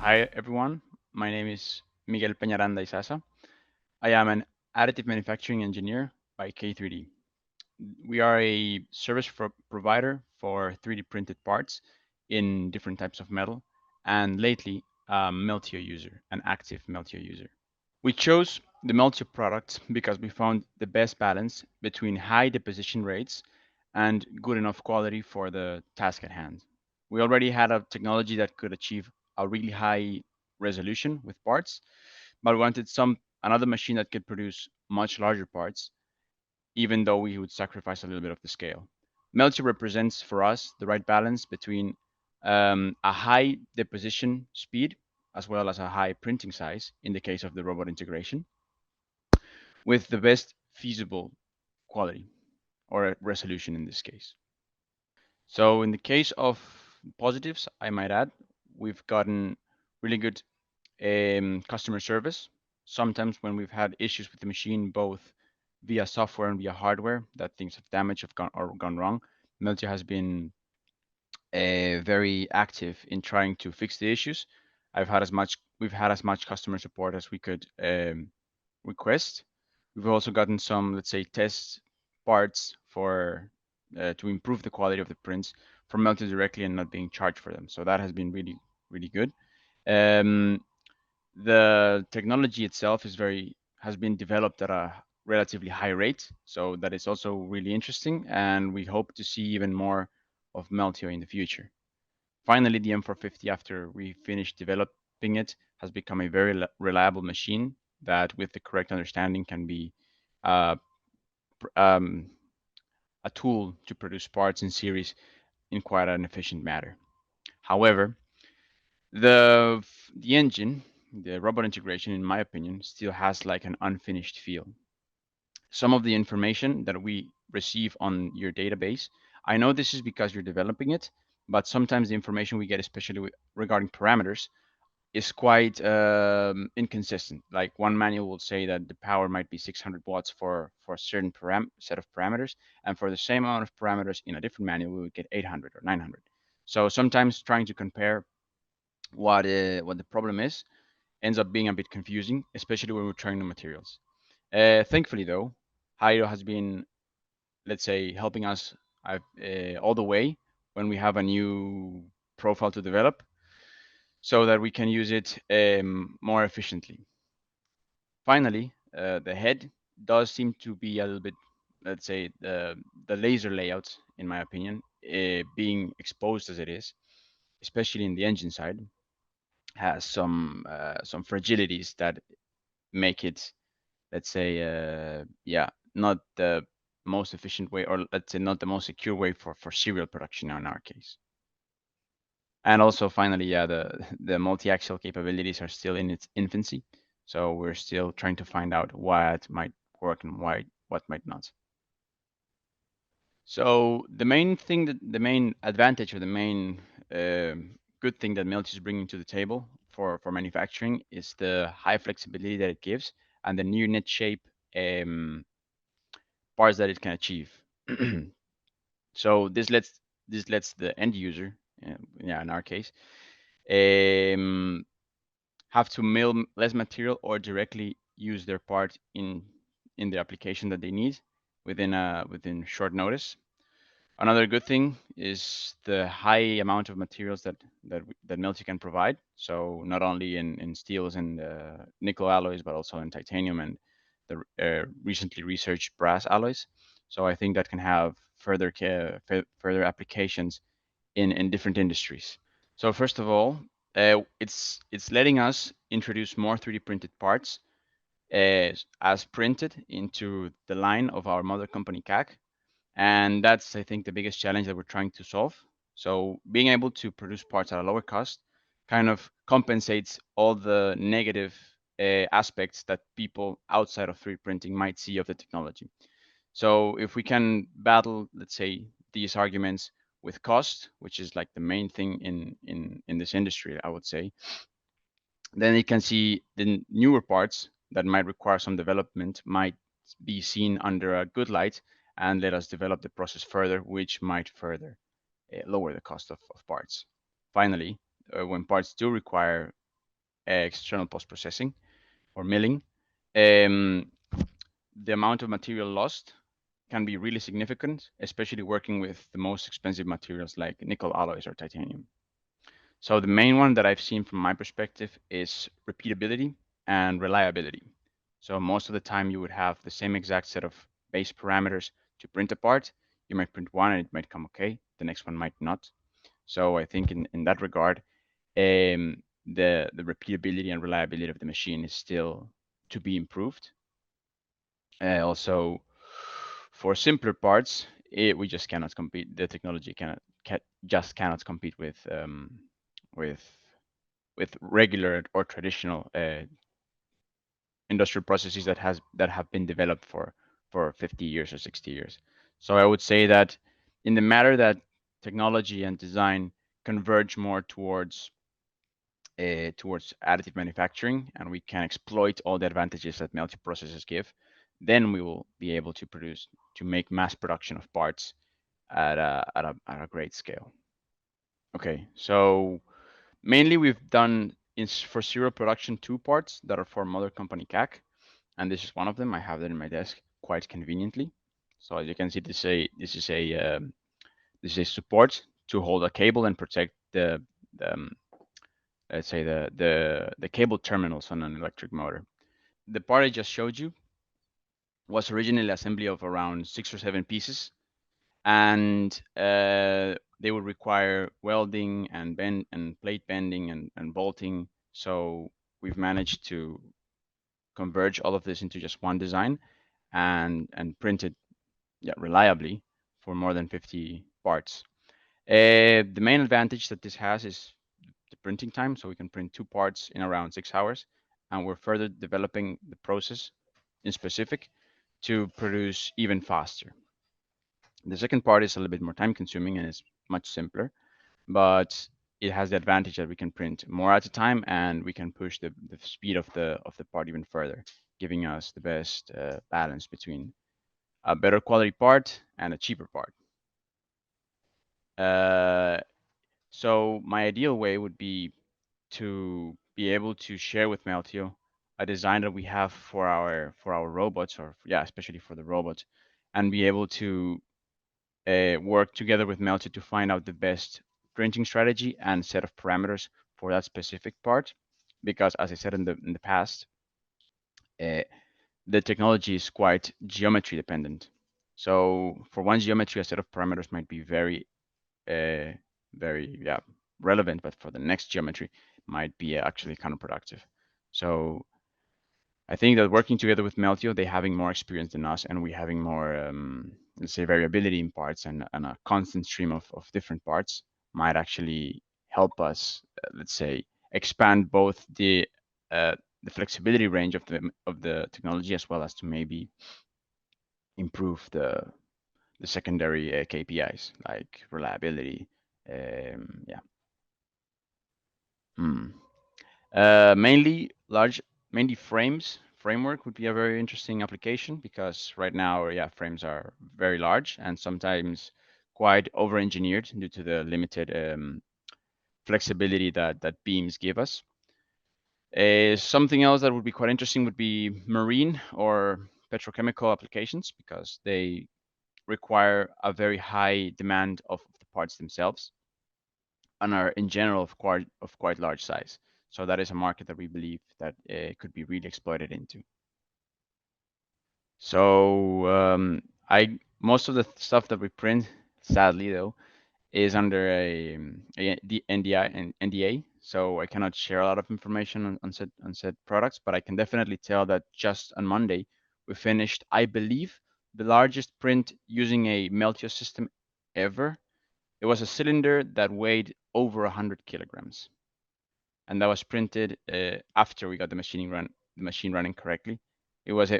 Hi everyone, my name is Miguel Peñaranda. I am an additive manufacturing engineer by K3D. We are a service provider for 3D printed parts in different types of metal, and lately a Meltio user, an active Meltio user. We chose the Meltio product because we found the best balance between high deposition rates and good enough quality for the task at hand. We already had a technology that could achieve a really high resolution with parts, but we wanted another machine that could produce much larger parts, even though we would sacrifice a little bit of the scale. Meltio represents for us the right balance between a high deposition speed as well as a high printing size in the case of the robot integration with the best feasible quality or resolution in this case. So in the case of positives, I might add, we've gotten really good customer service. Sometimes when we've had issues with the machine, both via software and via hardware, that things have damaged have gone wrong, Meltio has been very active in trying to fix the issues. We've had as much customer support as we could request. We've also gotten some, let's say, test parts for to improve the quality of the prints from Melted directly and not being charged for them. So that has been really, really good. The technology itself has been developed at a relatively high rate, so that is also really interesting, and we hope to see even more of Meltio in the future. Finally, the M450, after we finished developing it, has become a very reliable machine that, with the correct understanding, can be uh, a tool to produce parts in series in quite an efficient manner. However, the the engine, the robot integration, in my opinion, still has like an unfinished feel. Some of the information that we receive on your database, I know this is because you're developing it, but sometimes the information we get, especially regarding parameters, is quite inconsistent. Like one manual will say that the power might be 600 watts for a certain set of parameters, and for the same amount of parameters in a different manual, we would get 800 or 900. So sometimes trying to compare what the problem is ends up being a bit confusing, especially when we're trying new materials. Thankfully, though, Jairo has been, let's say, helping us all the way when we have a new profile to develop so that we can use it more efficiently. Finally, the head does seem to be a little bit, let's say, the laser layout, in my opinion, being exposed as it is, especially in the engine side, has some fragilities that make it, let's say, yeah, not the most efficient way, or let's say not the most secure way for serial production in our case. And also, finally, yeah, the multi-axial capabilities are still in its infancy, so we're still trying to find out what might work and what might not. So the main advantage or the main good thing that Meltio is bringing to the table for manufacturing is the high flexibility that it gives and the near net shape parts that it can achieve. So this lets the end user, yeah, in our case, um, have to mill less material or directly use their part in the application that they need within short notice. Another good thing is the high amount of materials that Melty can provide. So not only in steels and nickel alloys, but also in titanium and the recently researched brass alloys. So I think that can have further applications in different industries. So first of all, it's letting us introduce more 3D printed parts as printed into the line of our mother company CAC. And that's, I think, the biggest challenge that we're trying to solve. So being able to produce parts at a lower cost kind of compensates all the negative aspects that people outside of 3D printing might see of the technology. So if we can battle, let's say, these arguments with cost, which is like the main thing in this industry, I would say, then you can see the newer parts that might require some development might be seen under a good light and let us develop the process further, which might further lower the cost of parts. Finally, when parts do require external post-processing or milling, the amount of material lost can be really significant, especially working with the most expensive materials like nickel alloys or titanium. So the main one that I've seen from my perspective is repeatability and reliability. So most of the time you would have the same exact set of base parameters to print a part. You might print one and it might come okay. The next one might not. So I think in that regard, the repeatability and reliability of the machine is still to be improved. Also, for simpler parts, we just cannot compete. The technology just cannot compete with with regular or traditional industrial processes that have been developed for 50 years or 60 years. So I would say that in the matter that technology and design converge more towards additive manufacturing, and we can exploit all the advantages that Meltio processes give, then we will be able to make mass production of parts at a great scale. Okay, so mainly we've done for serial production 2 parts that are for mother company CAC, and this is one of them. I have that in my desk quite conveniently. So as you can see, this is a support to hold a cable and protect the let's say the cable terminals on an electric motor. The part I just showed you was originally assembly of around 6 or 7 pieces, and they would require welding and bend and plate bending and bolting. So we've managed to converge all of this into just one design and print it reliably for more than 50 parts. The main advantage that this has is the printing time, so we can print 2 parts in around 6 hours, and we're further developing the process in specific to produce even faster. The second part is a little bit more time consuming and is much simpler, but it has the advantage that we can print more at a time and we can push the speed of the part even further, giving us the best balance between a better quality part and a cheaper part. So my ideal way would be to be able to share with Meltio a design that we have for our robots, or especially for the robots, and be able to work together with Meltio to find out the best printing strategy and set of parameters for that specific part. Because as I said in the past, the technology is quite geometry dependent. So for one geometry, a set of parameters might be very relevant, but for the next geometry might be actually counterproductive. So I think that working together with Meltio, they having more experience than us, and we having more, let's say, variability in parts and a constant stream of different parts might actually help us, let's say, expand both the flexibility range of the technology as well as to maybe improve the secondary KPIs like reliability. Yeah. Mainly framework would be a very interesting application because right now, frames are very large and sometimes quite over-engineered due to the limited flexibility that beams give us. Something else that would be quite interesting would be marine or petrochemical applications because they require a very high demand of the parts themselves and are in general of quite large size. So that is a market that we believe that could be really exploited into. So most of the stuff that we print, sadly though, is under the NDA. So I cannot share a lot of information on said products, but I can definitely tell that just on Monday we finished, I believe, the largest print using a Meltio system ever. It was a cylinder that weighed over 100 kilograms, and that was printed after we got the machine running correctly. It was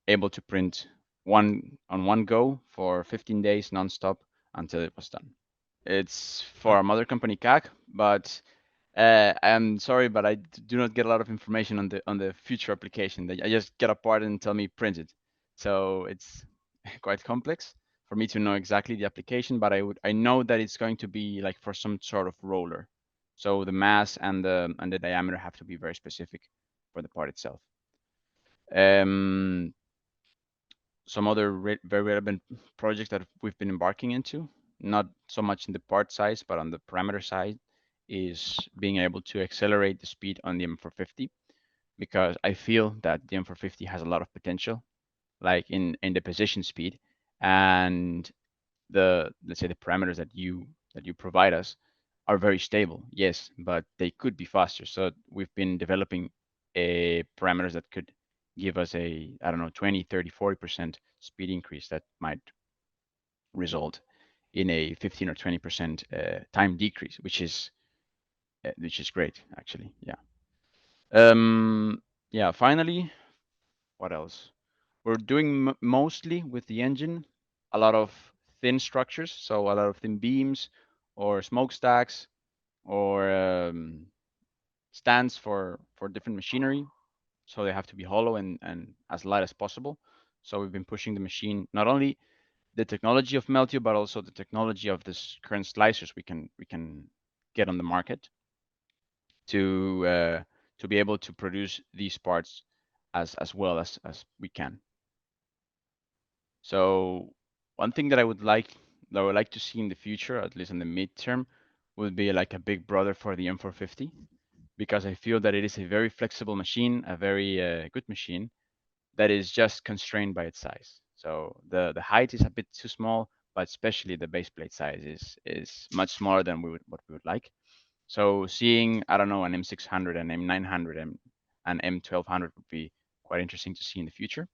able to print one go for 15 days nonstop until it was done. It's for our mother company CAC, but I'm sorry, but I do not get a lot of information on the future application. I just get a part and tell me print it, so it's quite complex. for me to know exactly the application, but I know that it's going to be like for some sort of roller. So the mass and the diameter have to be very specific for the part itself. Some other very relevant projects that we've been embarking into, not so much in the part size, but on the parameter side, is being able to accelerate the speed on the M450, because I feel that the M450 has a lot of potential, like in the position speed, and the, let's say, the parameters that you provide us are very stable, yes, but they could be faster. So we've been developing parameters that could give us a, I don't know, 20, 30, 40% speed increase that might result in a 15 or 20% time decrease, which is great, actually. Yeah. Yeah. Finally, what else? We're doing mostly with the engine a lot of thin structures, so a lot of thin beams or smokestacks or stands for different machinery. So they have to be hollow and as light as possible. So we've been pushing the machine, not only the technology of Meltio, but also the technology of this current slicers we can get on the market to be able to produce these parts as well as we can. So one thing that I would like to see in the future, at least in the midterm, would be like a big brother for the M450, because I feel that it is a very flexible machine, a very good machine that is just constrained by its size. So the height is a bit too small, but especially the base plate size is much smaller than what we would like. So seeing, I don't know, an M600 and M900 and an M1200 would be quite interesting to see in the future.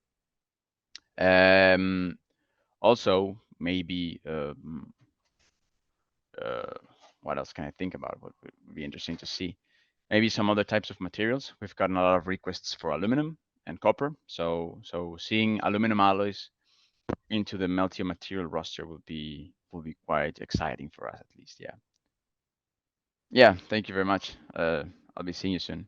Um, Also, maybe uh, what else can I think about? What would be interesting to see? Maybe some other types of materials. We've gotten a lot of requests for aluminum and copper. So seeing aluminum alloys into the Meltio material roster will be quite exciting for us, at least. Yeah. Yeah. Thank you very much. I'll be seeing you soon.